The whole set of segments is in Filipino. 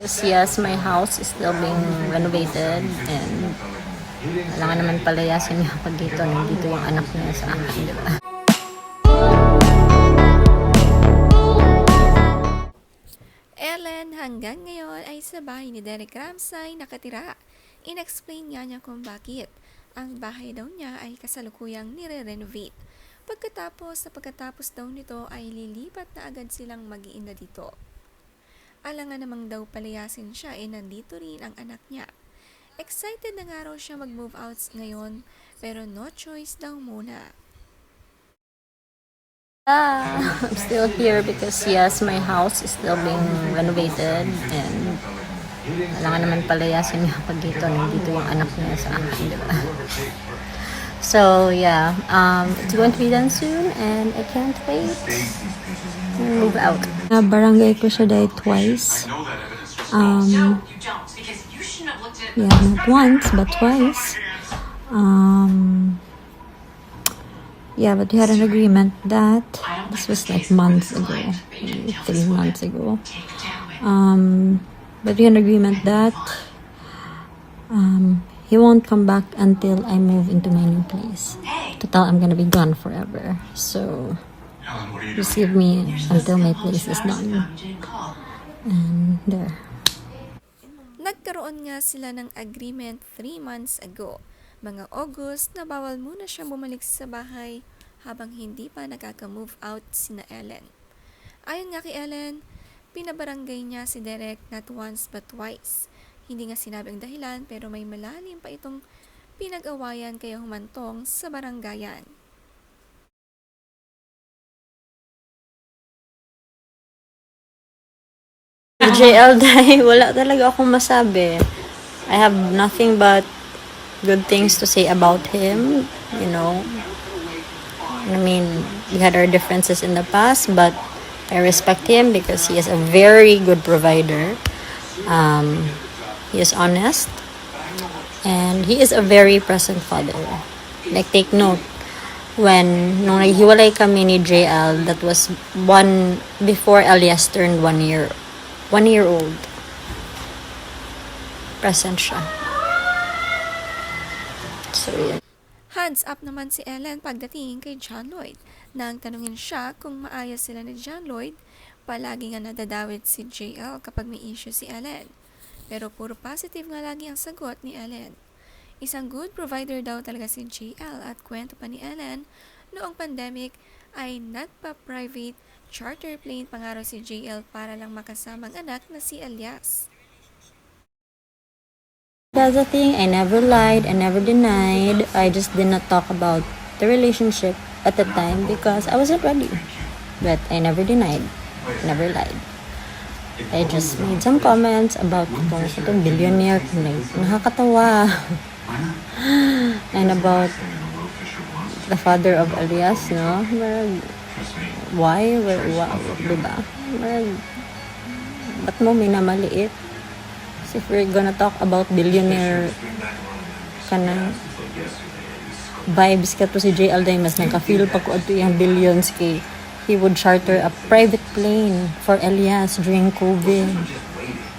Yes, my house is still being renovated and kailangan naman palayasin niya pag dito. Nandito yung anak niya sa akin, di ba? Ellen hanggang ngayon ay sa bahay ni Derek Ramsay nakatira. Inexplain nga niya kung bakit. Ang bahay daw niya ay kasalukuyang nire-renovate. Pagkatapos daw nito ay lilipat na agad silang mag-iina dito. Alangan namang daw palayasin siya nandito rin ang anak niya. Excited na nga raw siya mag-move out ngayon pero no choice daw muna. I'm still here because yes, my house is still being renovated and kailangan naman palayasin niya pag dito. Nandito yung anak niya sa akin, di ba? So yeah, it's going to be done soon and I can't wait to move out. Barangay ko siya dahil twice. Yeah, not once, but twice. Yeah, but we had an agreement that this was like months ago, maybe 3 months ago. But we had an agreement that he won't come back until I move into my new place. Total, I'm gonna be gone forever. So just give me until my place is done. And there. Nagkaroon nga sila ng agreement 3 months ago. Mga August na bawal muna siyang bumalik sa bahay habang hindi pa nakaka-move out sina Ellen. Ayon nga kay Ellen, pinabarangay niya si Derek not once but twice. Hindi nga sinabi ang dahilan pero may malalim pa itong pinag-awayan kaya humantong sa barangayan. JL dahil wala talaga akong masabi. I have nothing but good things to say about him, you know. I mean, we had our differences in the past, but I respect him because he is a very good provider. He is honest, and he is a very present father. Like, take note, nung naghiwalay kami ni JL, that was before Elias turned 1 year old. Present siya. So, yun. Hands up naman si Ellen pagdating kay John Lloyd. Nang tanungin siya kung maayos sila ni John Lloyd, palagi nga nadadawit si JL kapag may issue si Ellen. Pero puro positive nga lagi ang sagot ni Ellen. Isang good provider daw talaga si JL at kwento pa ni Ellen, noong pandemic ay nagpa-private charter plane pangaraw si JL para lang makasamang anak na si Elias. That's the thing, I never lied, I never denied. I just did not talk about the relationship at the time because I wasn't ready. But I never denied, never lied. I just made some comments about itong billionaire, nakakatawa. And about the father of Elias, no? Why? Diba? Ba't mo minamaliit? If we're gonna talk about billionaire kana vibes ka to si JL Day, mas nagka-feel pa ko ato yung billions kay he would charter a private plane for Elias during COVID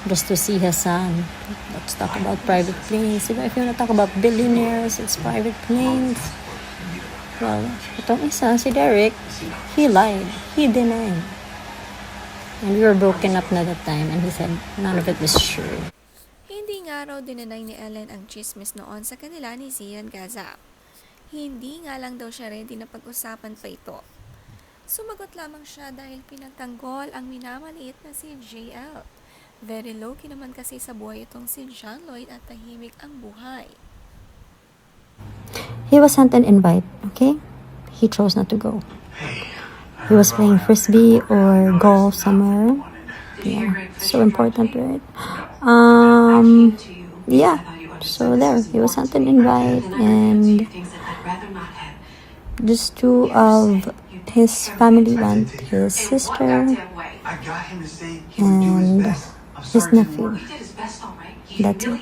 just to see his son. Let's talk about private planes. Diba? If you wanna talk about billionaires, it's private planes. Well, itong isa, si Derek, he lied. He denied. And we were broken up na that time and he said none of it was true. Hindi nga raw dinanay ni Ellen ang chismis noon sa kanila ni Zian Gaza. Hindi nga lang daw siya ready na pag-usapan pa ito. Sumagot lamang siya dahil pinagtanggol ang minamaliit na si JL. Very low-key naman kasi sa buhay itong si John Lloyd at tahimik ang buhay. He was sent an invite, okay? He chose not to go. He was playing frisbee or golf somewhere. Yeah, so important, right? Yeah, so there, he was sent an invite and just 2 of his family went, his sister and his nephew. That's it.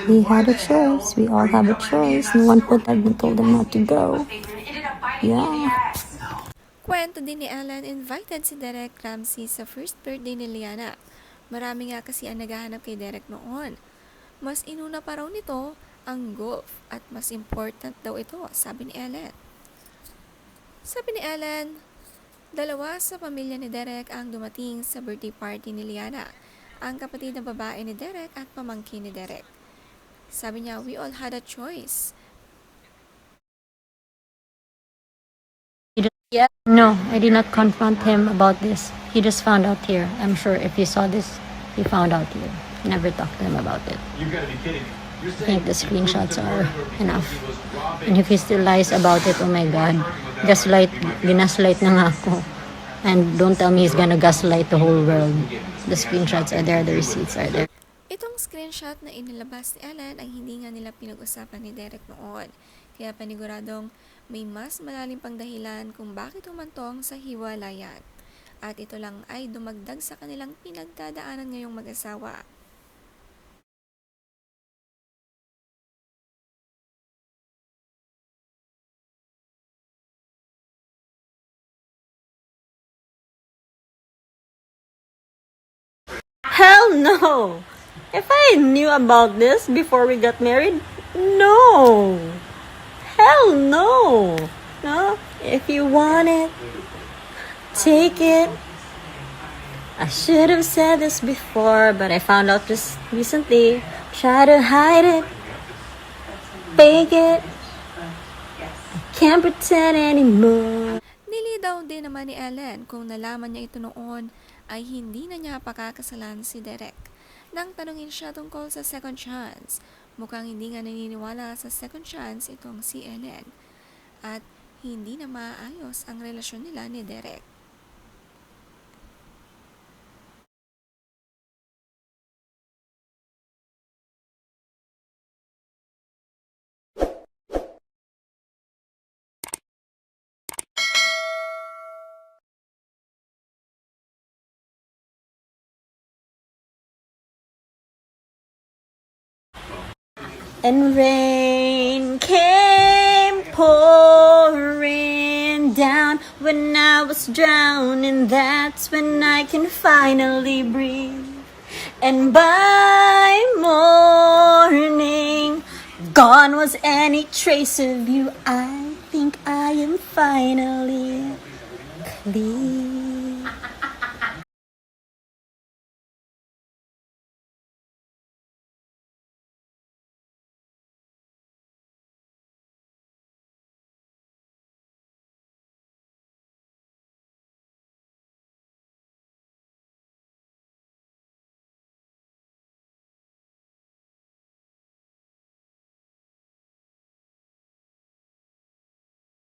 He had a choice. We all have a choice. No one put that and told him not to go. Yeah. Kwento din ni Ellen, invited si Derek Ramsey sa first birthday ni Liana. Marami nga kasi ang naghahanap kay Derek noon. Mas inuna pa raw nito ang golf at mas important daw ito, sabi ni Ellen. Sabi ni Ellen, dalawa sa pamilya ni Derek ang dumating sa birthday party ni Liana, ang kapatid na babae ni Derek at pamangkin ni Derek. Sabi niya, we all had a choice. Yeah. No, I did not confront him about this. He just found out here. I'm sure if he saw this, he found out here. Never talked to him about it. You've got to be kidding me. You're I think saying the screenshots are enough. And if he still lies about it, oh my God. Ginaslight na nga ako. And don't tell me he's gonna gaslight the whole world. The screenshots are there, the receipts are there. Itong screenshot na inilabas ni Ellen ay hindi nga nila pinag-usapan ni Derek noon. Kaya paniguradong may mas malalim pang dahilan kung bakit humantong sa hiwalayan. At ito lang ay dumagdag sa kanilang pinagdadaanan ngayong mag-asawa. Hell no! If I knew about this before we got married, no! Hell no! No? If you want it, take it. I should have said this before, but I found out just recently. Try to hide it, fake it. I can't pretend anymore. Nilidaw din naman ni Ellen kung nalaman niya ito noon ay hindi na niya pakakasalan si Derek. Nang tanungin siya tungkol sa second chance, mukhang hindi nga naniniwala sa second chance itong si Ellen. At hindi na maayos ang relasyon nila ni Derek. And rain came pouring down when I was drowning. That's when I can finally breathe. And by morning, gone was any trace of you. I think I am finally clear.